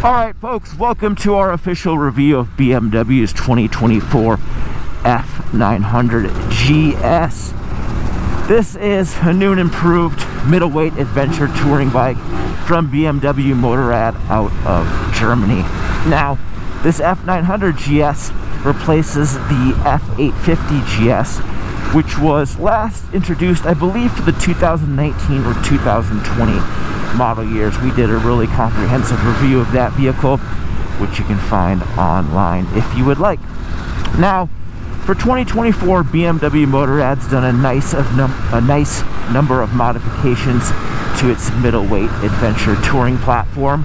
Alright folks, welcome to our official review of BMW's 2024 F900 GS. This is a new and improved middleweight adventure touring bike from BMW Motorrad out of Germany. Now, this F900 GS replaces the F850 GS, which was last introduced, I believe, for the 2019 or 2020 model years. We did a really comprehensive review of that vehicle, which you can find online if you would like. Now, for 2024, BMW Motorrad's done a nice number of modifications to its middleweight adventure touring platform.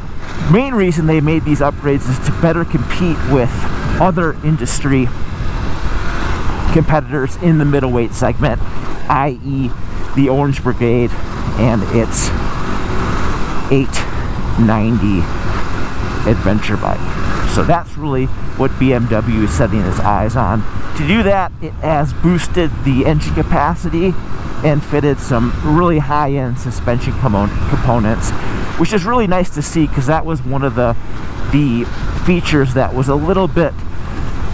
Main reason they made these upgrades is to better compete with other industry competitors in the middleweight segment, i.e. the Orange Brigade and its 890 adventure bike. So that's really what BMW is setting its eyes on. To do that, it has boosted the engine capacity and fitted some really high-end suspension components, which is really nice to see, because that was one of the features that was a little bit,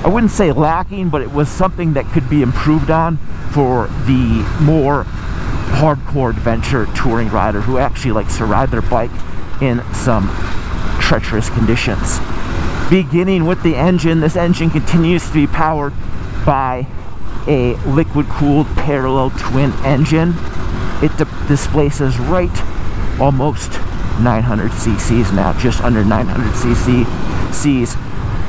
I wouldn't say lacking, but it was something that could be improved on for the more hardcore adventure touring rider who actually likes to ride their bike in some treacherous conditions. Beginning with the engine, this engine continues to be powered by a liquid-cooled parallel twin engine. It displaces right almost 900 cc's now, just under 900 cc's,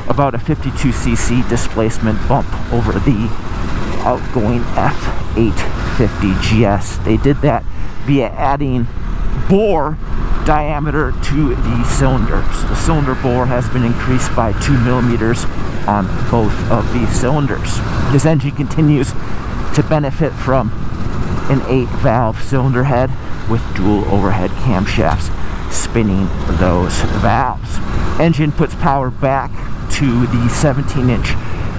about a 52 cc displacement bump over the outgoing F850 GS. They did that via adding bore diameter to the cylinders. The cylinder bore has been increased by 2 millimeters on both of these cylinders. This engine continues to benefit from an 8-valve cylinder head with dual overhead camshafts spinning those valves. Engine puts power back to the 17-inch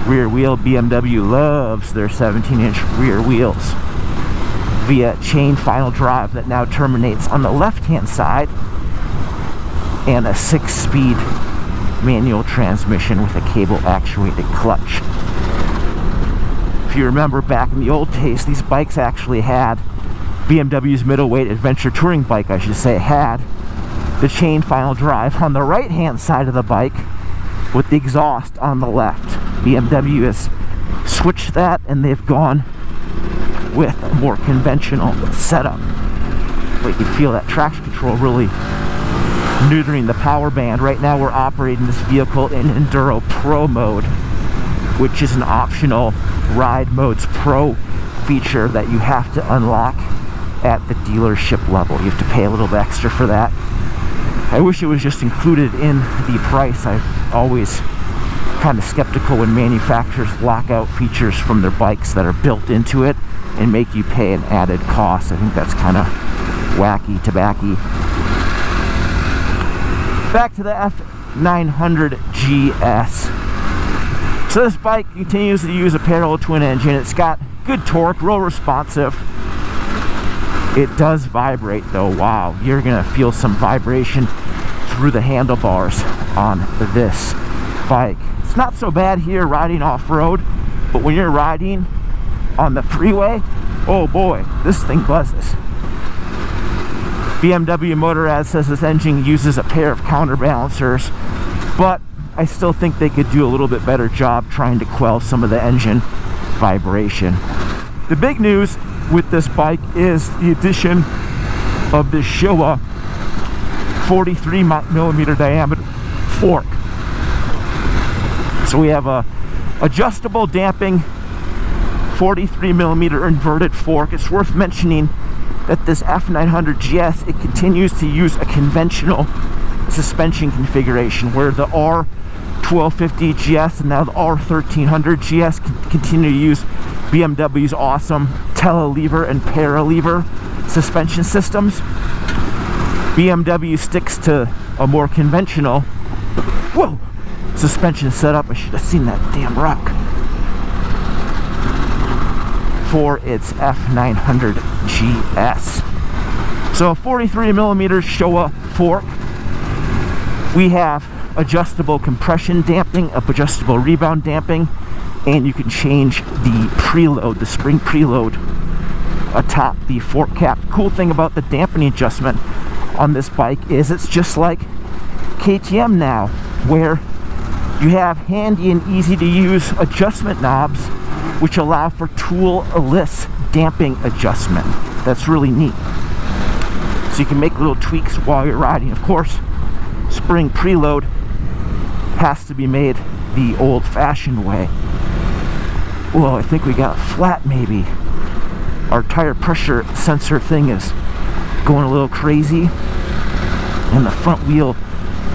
rear wheel. BMW loves their 17-inch rear wheels via chain final drive that now terminates on the left-hand side, and a 6-speed manual transmission with a cable actuated clutch. If you remember back in the old days, these bikes actually had, BMW's middleweight adventure touring bike, I should say, had the chain final drive on the right-hand side of the bike with the exhaust on the left. BMW has switched that, and they've gone with a more conventional setup. But you can feel that traction control really neutering the power band. Right now we're operating this vehicle in Enduro Pro mode, which is an optional Ride Modes Pro feature that you have to unlock at the dealership level. You have to pay a little bit extra for that. I wish it was just included in the price. I'm always kind of skeptical when manufacturers lock out features from their bikes that are built into it and make you pay an added cost. I think that's kind of wacky tobacco. Back to the F900 GS. So this bike continues to use a parallel twin engine. It's got good torque, real responsive. It does vibrate though. Wow, you're gonna feel some vibration through the handlebars on this bike. It's not so bad here riding off-road, but when you're riding on the freeway, oh boy, this thing buzzes. BMW Motorrad says this engine uses a pair of counterbalancers, but I still think they could do a little bit better job trying to quell some of the engine vibration. The big news with this bike is the addition of the Showa 43 millimeter diameter fork. So we have a adjustable damping 43 millimeter inverted fork. It's worth mentioning that this F900 GS, it continues to use a conventional suspension configuration, where the R1250 GS and now the R1300 GS continue to use BMW's awesome telelever and paralever suspension systems. BMW sticks to a more conventional suspension setup. I should have seen that damn rock. For its F900 GS. So a 43 millimeter Showa fork We have adjustable compression damping, adjustable rebound damping, and you can change the preload, the spring preload atop the fork cap. Cool thing about the dampening adjustment on this bike is it's just like KTM now, where you have handy and easy to use adjustment knobs which allow for tool-less damping adjustment. That's really neat. So you can make little tweaks while you're riding. Of course, spring preload has to be made the old-fashioned way. Whoa, I think we got flat maybe. Our tire pressure sensor thing is going a little crazy, and the front wheel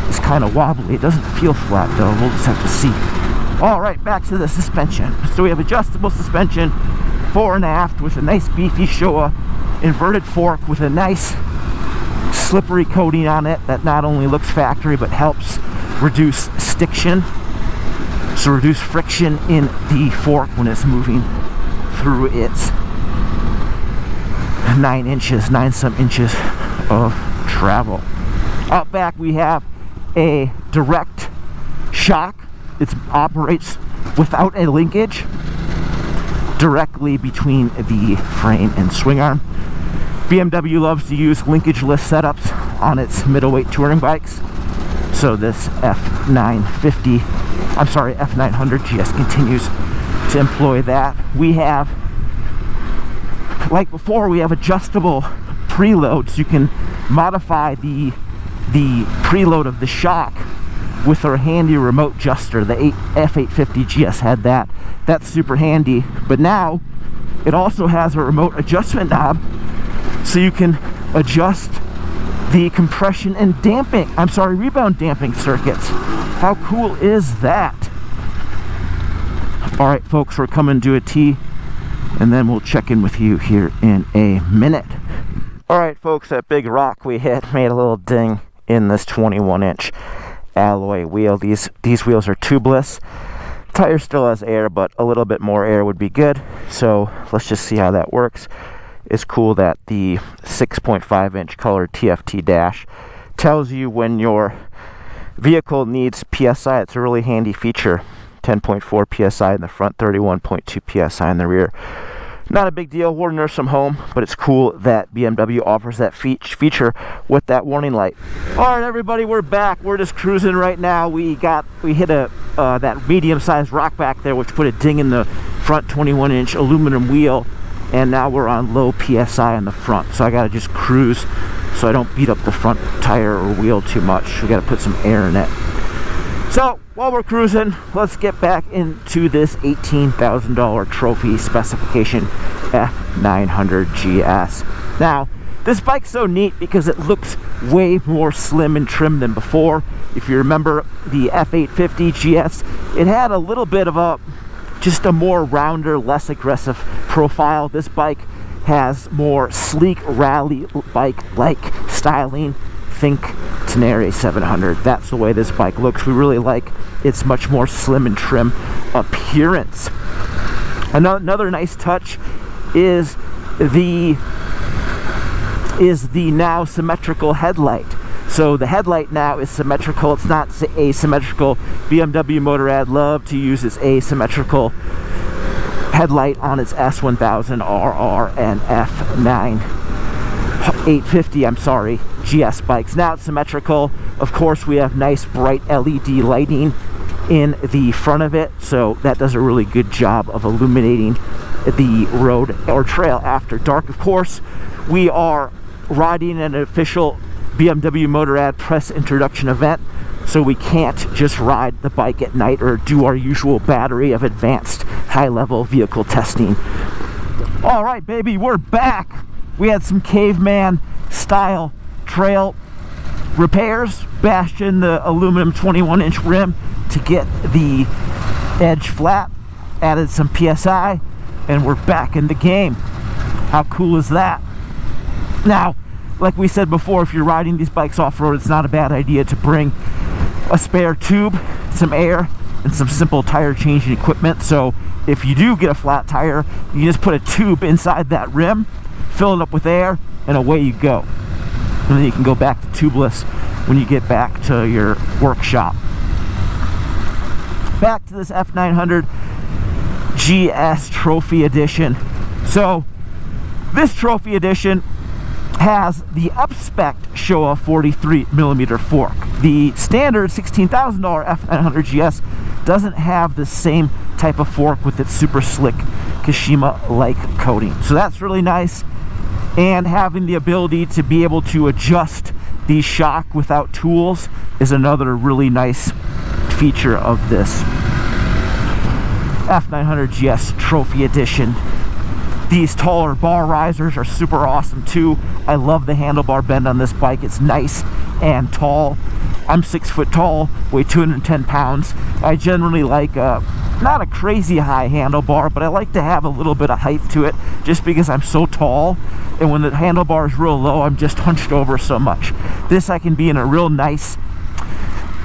is kind of wobbly. It doesn't feel flat though, we'll just have to see. All right, back to the suspension. So we have adjustable suspension, 4.5 with a nice beefy Showa inverted fork with a nice slippery coating on it that not only looks factory but helps reduce stiction, so reduce friction in the fork when it's moving through its 9 some inches of travel. Out back we have a direct shock. It operates without a linkage directly between the frame and swing arm. BMW loves to use linkage-less setups on its middleweight touring bikes. So this F900 GS continues to employ that. We have, like before, we have adjustable preloads. You can modify the preload of the shock with our handy remote adjuster. The F850 GS had that. That's super handy. But now it also has a remote adjustment knob, so you can adjust the compression and rebound damping circuits. How cool is that? All right, folks, we're coming to a T, and then we'll check in with you here in a minute. All right, folks, that big rock we hit made a little ding in this 21-inch alloy wheel. These wheels are tubeless. Tire still has air, but a little bit more air would be good. So let's just see how that works. It's cool that the 6.5-inch colored TFT dash tells you when your vehicle needs PSI. It's a really handy feature. 10.4 PSI in the front, 31.2 PSI in the rear. Not a big deal, we'll nurse them home, but it's cool that BMW offers that feature with that warning light. All right, everybody, we're back. We're just cruising right now. We hit that medium-sized rock back there, which put a ding in the front 21-inch aluminum wheel, and now we're on low PSI on the front. So I gotta just cruise so I don't beat up the front tire or wheel too much. We gotta put some air in it. So while we're cruising, let's get back into this $18,000 trophy specification F900 GS. Now, this bike's so neat because it looks way more slim and trim than before. If you remember the F850 GS, it had a little bit of just a more rounder, less aggressive profile. This bike has more sleek rally bike-like styling. Think Tenere 700. That's the way this bike looks. We really like its much more slim and trim appearance. Another nice touch is the now symmetrical headlight. So the headlight now is symmetrical. It's not asymmetrical. BMW Motorrad love to use its asymmetrical headlight on its S1000 RR and F9 GS bikes. Now it's symmetrical. Of course, we have nice bright LED lighting in the front of it, so that does a really good job of illuminating the road or trail after dark. Of course, we are riding an official BMW Motorrad press introduction event, so we can't just ride the bike at night or do our usual battery of advanced high-level vehicle testing. All right, baby, we're back. We had some caveman style trail repairs, bashed in the aluminum 21-inch rim to get the edge flat, added some PSI, and we're back in the game. How cool is that? Now, like we said before, if you're riding these bikes off-road, it's not a bad idea to bring a spare tube, some air, and some simple tire changing equipment. So if you do get a flat tire, you just put a tube inside that rim, fill it up with air, and away you go. and then you can go back to tubeless when you get back to your workshop. Back to this F900 GS Trophy Edition. So this Trophy Edition has the up-spec Showa 43mm fork. The standard $16,000 F900 GS doesn't have the same type of fork with its super slick Kashima-like coating. So that's really nice. And having the ability to be able to adjust the shock without tools is another really nice feature of this F900 GS Trophy Edition. These taller bar risers are super awesome too. I love the handlebar bend on this bike. It's nice and tall. I'm 6 foot tall, weigh 210 pounds. I generally like not a crazy high handlebar, but I like to have a little bit of height to it just because I'm so tall. And when the handlebar is real low, I'm just hunched over so much. This I can be in a real nice,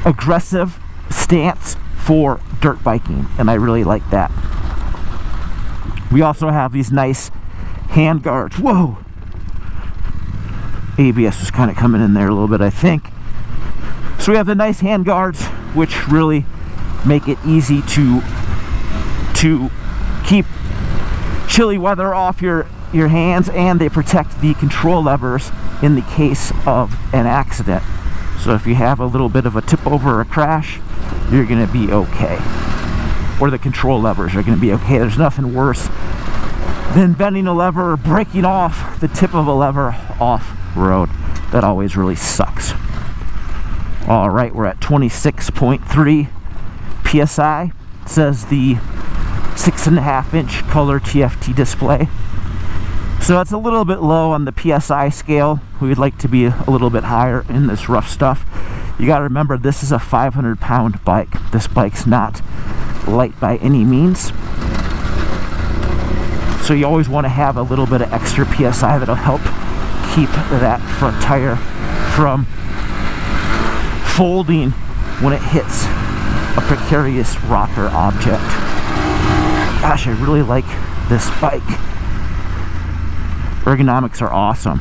aggressive stance for dirt biking, and I really like that. We also have these nice hand guards. Whoa! ABS was kind of coming in there a little bit, I think. So we have the nice hand guards, which really make it easy to keep chilly weather off your hands, and they protect the control levers in the case of an accident. So if you have a little bit of a tip over or a crash, you're going to be okay. Or the control levers are going to be okay. There's nothing worse than bending a lever or breaking off the tip of a lever off-road. That always really sucks. All right, we're at 26.3 PSI. It says the 6.5-inch color TFT display. So that's a little bit low on the PSI scale. We would like to be a little bit higher in this rough stuff. You got to remember, this is a 500-pound bike. This bike's not light by any means. So you always want to have a little bit of extra PSI that'll help keep that front tire from folding when it hits a precarious rocker object. Gosh, I really like this bike. Ergonomics are awesome.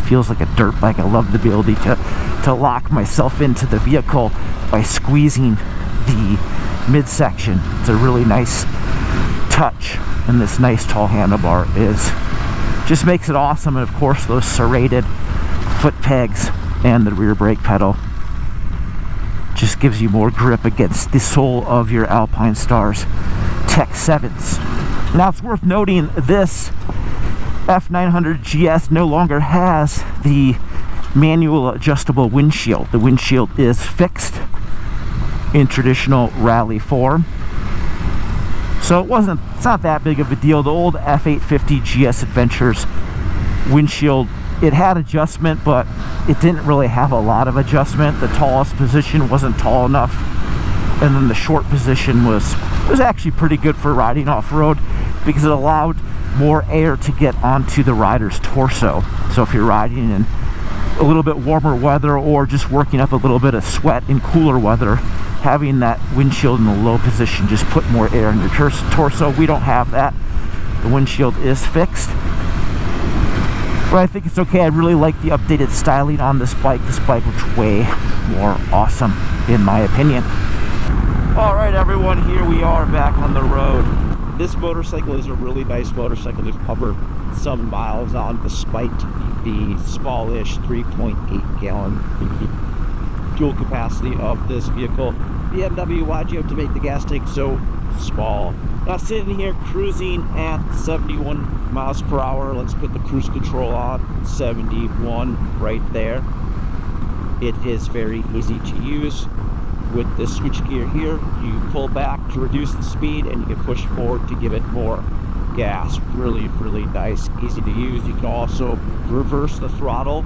Feels like a dirt bike. I love the ability to lock myself into the vehicle by squeezing the midsection. It's a really nice touch, and this nice tall handlebar just makes it awesome. And of course those serrated foot pegs and the rear brake pedal just gives you more grip against the sole of your Alpine Stars Tech 7s. Now it's worth noting this F900 GS no longer has the manual adjustable windshield. The windshield is fixed in traditional rally form. So it's not that big of a deal. The old F850 GS Adventures windshield, it had adjustment, but it didn't really have a lot of adjustment. The tallest position wasn't tall enough, and then the short position was actually pretty good for riding off-road because it allowed more air to get onto the rider's torso. So if you're riding in a little bit warmer weather or just working up a little bit of sweat in cooler weather, having that windshield in the low position just put more air in your torso. We don't have that. The windshield is fixed, but I think it's okay. I really like the updated styling on this bike. This bike looks way more awesome in my opinion. All right, everyone, here we are back on the road. This motorcycle is a really nice motorcycle to cover some miles on, despite the smallish 3.8 gallon fuel capacity of this vehicle. BMW, why'd you have to make the gas tank so small? Now, sitting here cruising at 71 miles per hour. Let's put the cruise control on. 71 right there. It is very easy to use. With this switch gear here, you pull back to reduce the speed, and you can push forward to give it more gas. Really, really nice, easy to use. You can also reverse the throttle,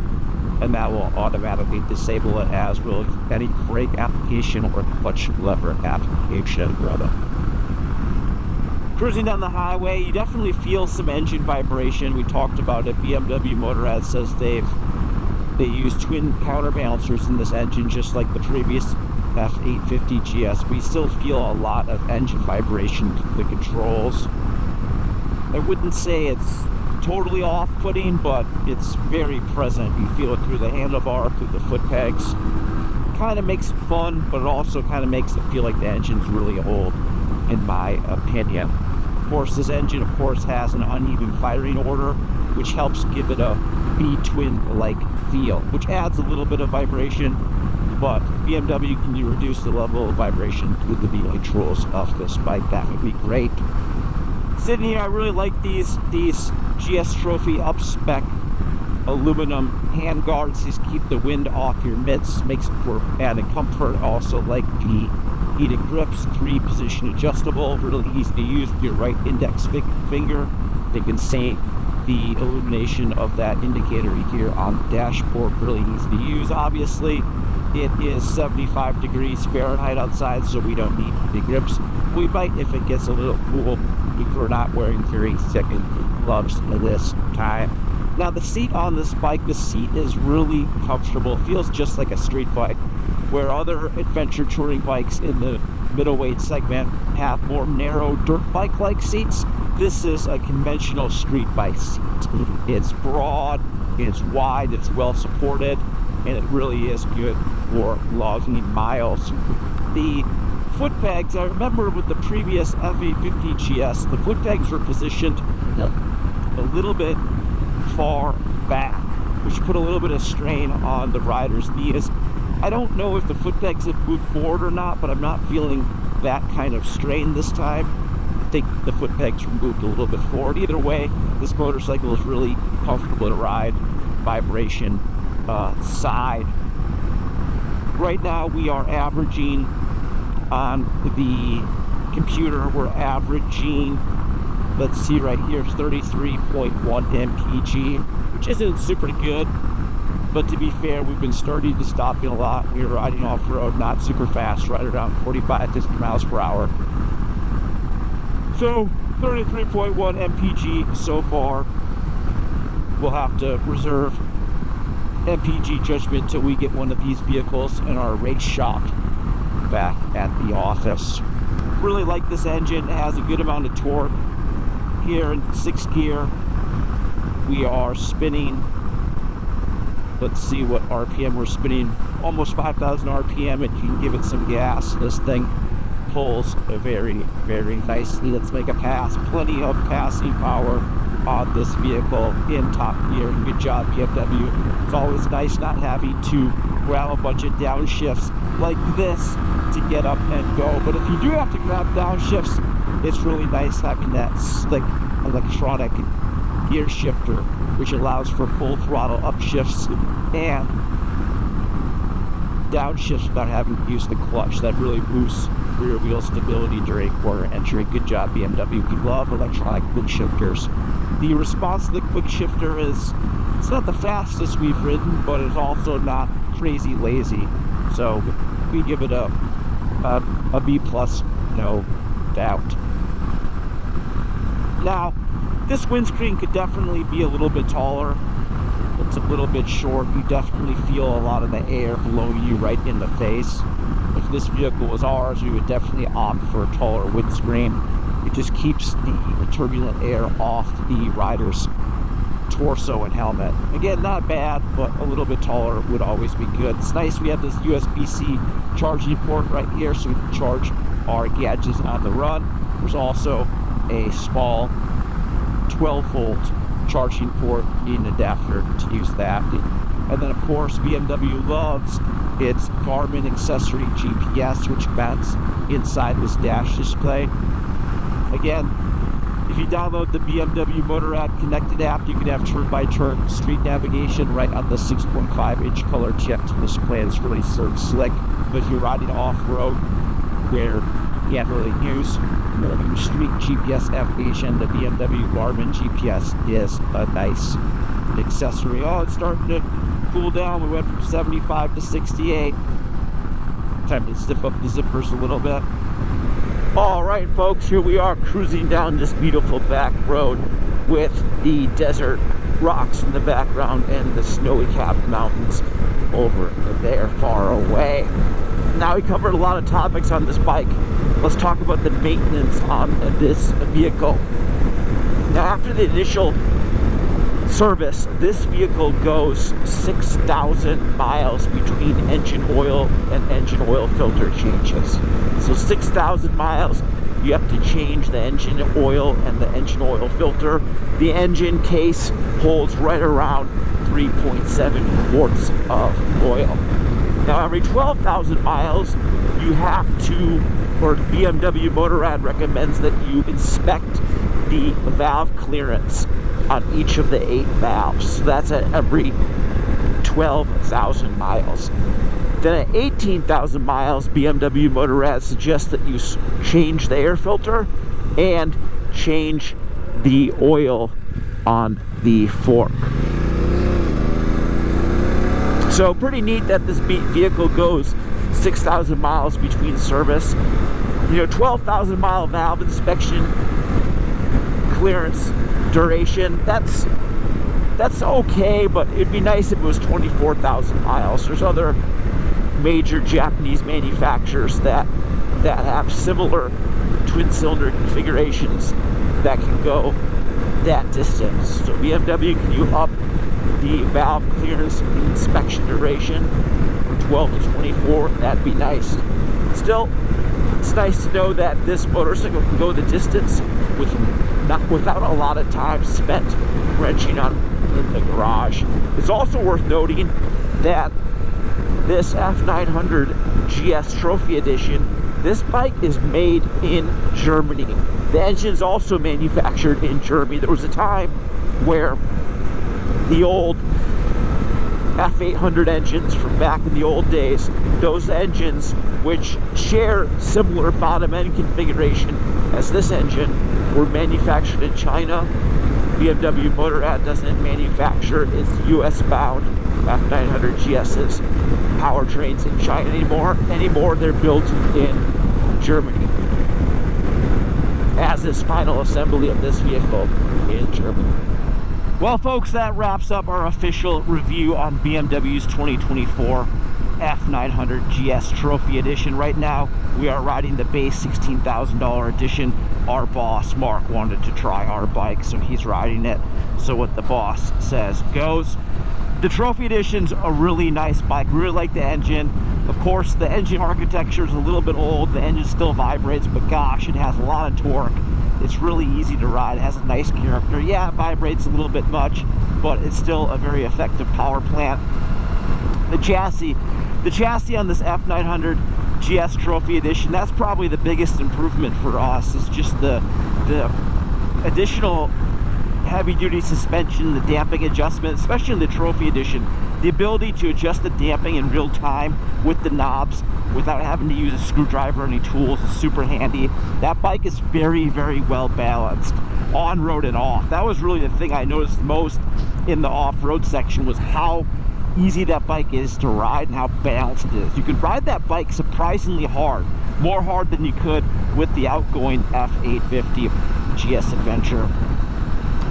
and that will automatically disable it, as will any brake application or clutch lever application. Cruising down the highway, you definitely feel some engine vibration. We talked about it. BMW Motorrad says they use twin counterbalancers in this engine, just like the previous F850 GS. We still feel a lot of engine vibration to the controls. I wouldn't say it's totally off-putting, but it's very present. You feel it through the handlebar, through the foot pegs. Kind of makes it fun, but it also kind of makes it feel like the engine's really old, in my opinion. Of course, this engine, of course, has an uneven firing order, which helps give it a V-twin-like feel, which adds a little bit of vibration, but BMW can reduce the level of vibration through the V-controls of this bike. That would be great. Sitting here, I really like these GS Trophy up-spec aluminum hand guards. These keep the wind off your mitts, makes it for added comfort. Also like the heated grips, 3-position adjustable, really easy to use with your right index finger. You can see the illumination of that indicator here on the dashboard, really easy to use. Obviously, it is 75 degrees Fahrenheit outside, so we don't need the grips. We might if it gets a little cool, if we're not wearing very thick gloves at this time. Now the seat on this bike, the seat is really comfortable. It feels just like a street bike, where other adventure touring bikes in the middleweight segment have more narrow dirt bike-like seats. This is a conventional street bike seat. It's broad, it's wide, it's well supported, and it really is good for logging miles. The foot pegs, I remember with the previous F850 GS, the foot pegs were positioned a little bit far back, which put a little bit of strain on the rider's knees. I don't know if the foot pegs have moved forward or not, but I'm not feeling that kind of strain this time. I think the foot pegs were moved a little bit forward. Either way, this motorcycle is really comfortable to ride, vibration side. Right now we are averaging on the computer, we're averaging, let's see right here, 33.1 mpg, which isn't super good, but to be fair, we've been starting to stopping a lot. We were riding off-road, not super fast, right around 45, 50 miles per hour. So 33.1 mpg so far. We'll have to reserve MPG judgment until we get one of these vehicles in our race shop back at the office. Really like this engine. It has a good amount of torque. Here in 6th gear, we are spinning, let's see what RPM we're spinning, almost 5,000 RPM, and you can give it some gas. This thing pulls very, very nicely. Let's make a pass. Plenty of passing power on this vehicle in top gear. Good job, BMW. It's always nice not having to grab a bunch of downshifts like this to get up and go. But if you do have to grab downshifts, it's really nice having that slick electronic gear shifter, which allows for full throttle upshifts and downshifts without having to use the clutch. That really boosts rear wheel stability during corner entry. Good job, BMW. We love electronic quick shifters. The response to the quick shifter is, it's not the fastest we've ridden, but it's also not crazy lazy. So we give it a B+, no doubt. Now, this windscreen could definitely be a little bit taller. It's a little bit short. You definitely feel a lot of the air below you right in the face. If this vehicle was ours, we would definitely opt for a taller windscreen. It just keeps the turbulent air off the rider's torso and helmet. Again, not bad, but a little bit taller would always be good. It's nice we have this USB-C charging port right here, so we can charge our gadgets on the run. There's also a small 12-volt charging port, need an adapter to use that. And then of course BMW loves its Garmin accessory GPS, which mounts inside this dash display. Again, if you download the BMW Motorrad connected app, you can have turn-by-turn street navigation right on the 6.5-inch color shift display. It's really sort of slick. But if you're riding off-road where you can't really use street GPS navigation, the BMW Garmin GPS is a nice accessory. Oh, it's starting to cool down. We went from 75 to 68. Time to zip up the zippers a little bit. All right, folks, here we are cruising down this beautiful back road with the desert rocks in the background and the snowy capped mountains over there far away. Now, we covered a lot of topics on this bike. Let's talk about the maintenance on this vehicle. Now, after the initial service, this vehicle goes 6,000 miles between engine oil and engine oil filter changes. So 6,000 miles, you have to change the engine oil and the engine oil filter. The engine case holds right around 3.7 quarts of oil. Now every 12,000 miles, you have to, or BMW Motorrad recommends that you inspect the valve clearance on each of the 8 valves. So that's at every 12,000 miles. Then at 18,000 miles, BMW Motorrad suggests that you change the air filter and change the oil on the fork. So pretty neat that this vehicle goes 6,000 miles between service. 12,000 mile valve inspection clearance duration, that's okay, but it'd be nice if it was 24,000 miles. There's other major Japanese manufacturers that have similar twin cylinder configurations that can go that distance. So BMW, can you up the valve clearance inspection duration from 12 to 24? That'd be nice. Still, it's nice to know that this motorcycle can go the distance without a lot of time spent wrenching on in the garage. It's also worth noting that this F900 GS Trophy Edition, this bike is made in Germany. The engine is also manufactured in Germany. There was a time where the old F800 engines from back in the old days, those engines which share similar bottom end configuration as this engine, were manufactured in China. BMW Motorrad doesn't manufacture its US bound F900 GS's powertrains in China anymore. They're built in Germany, as is final assembly of this vehicle in Germany. Well folks, that wraps up our official review on BMW's 2024 F900 GS Trophy Edition. Right now we are riding the base $16,000 edition. Our boss Mark wanted to try our bike, so he's riding it. So what the boss says goes. The Trophy Edition's a really nice bike. Really like the engine. Of course, the engine architecture is a little bit old. The engine still vibrates, but gosh, it has a lot of torque. It's really easy to ride. It has a nice character. Yeah, it vibrates a little bit much, but it's still a very effective power plant. The chassis on this F900 GS Trophy Edition, that's probably the biggest improvement for us. It's just the additional heavy-duty suspension, the damping adjustment, especially in the Trophy Edition. The ability to adjust the damping in real time with the knobs without having to use a screwdriver or any tools is super handy. That bike is very, very well balanced on-road and off. That was really the thing I noticed most in the off-road section, was how easy that bike is to ride and how balanced it is. You can ride that bike surprisingly hard, more hard than you could with the outgoing F850 GS Adventure.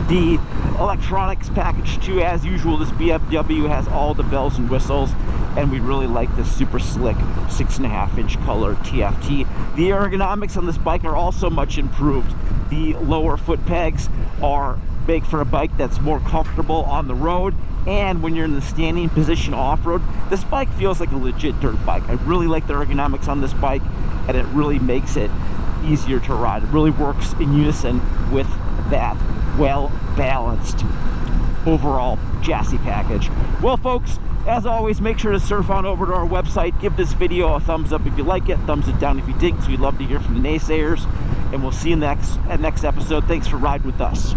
The electronics package too, as usual, this BMW has all the bells and whistles, and we really like this super slick 6.5-inch color TFT. The ergonomics on this bike are also much improved. The lower foot pegs are made for a bike that's more comfortable on the road, and when you're in the standing position off-road, this bike feels like a legit dirt bike. I really like the ergonomics on this bike, and it really makes it easier to ride. It really works in unison with that well-balanced overall chassis package. Well folks, as always, make sure to surf on over to our website. Give this video a thumbs up if you like it, thumbs it down if you didn't, so we'd love to hear from the naysayers, and we'll see you next episode. Thanks for riding with us.